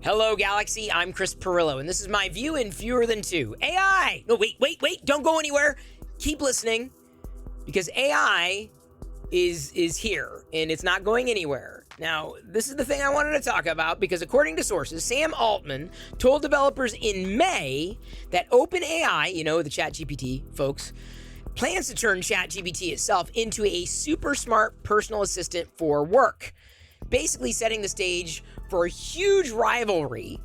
Hello, Galaxy. I'm Chris Pirillo, and this is my view in fewer than two. AI! No, wait. Don't go anywhere. Keep listening, because AI is here, and it's not going anywhere. Now, this is the thing I wanted to talk about, because according to sources, Sam Altman told developers in May that OpenAI, the ChatGPT folks, plans to turn ChatGPT itself into a super smart personal assistant for work. Basically setting the stage for a huge rivalry,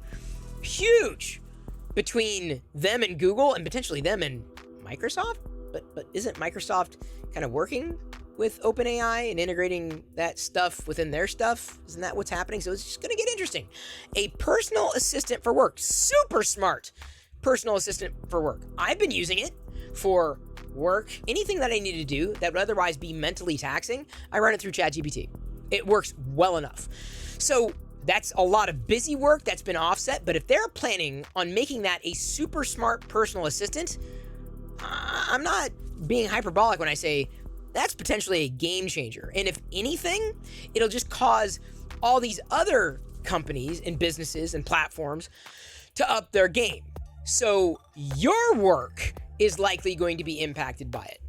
between them and Google and potentially them and Microsoft. But isn't Microsoft kind of working with OpenAI and integrating that stuff within their stuff? Isn't that what's happening? So it's just going to get interesting. A personal assistant for work, super smart personal assistant for work. I've been using it for work. Anything that I need to do that would otherwise be mentally taxing, I run it through ChatGPT. It works well enough. So that's a lot of busy work that's been offset, but if they're planning on making that a super smart personal assistant, I'm not being hyperbolic when I say that's potentially a game changer. And if anything, it'll just cause all these other companies and businesses and platforms to up their game. So your work is likely going to be impacted by it.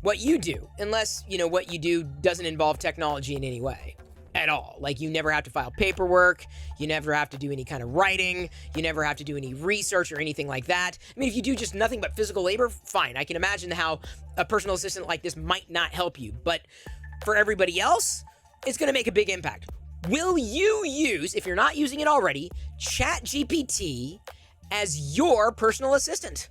What you do, unless, what you do doesn't involve technology in any way at all. Like, you never have to file paperwork, you never have to do any kind of writing, you never have to do any research or anything like that. I mean, if you do just nothing but physical labor, fine. I can imagine how a personal assistant like this might not help you, but for everybody else, it's going to make a big impact. Will you use, if you're not using it already, ChatGPT as your personal assistant?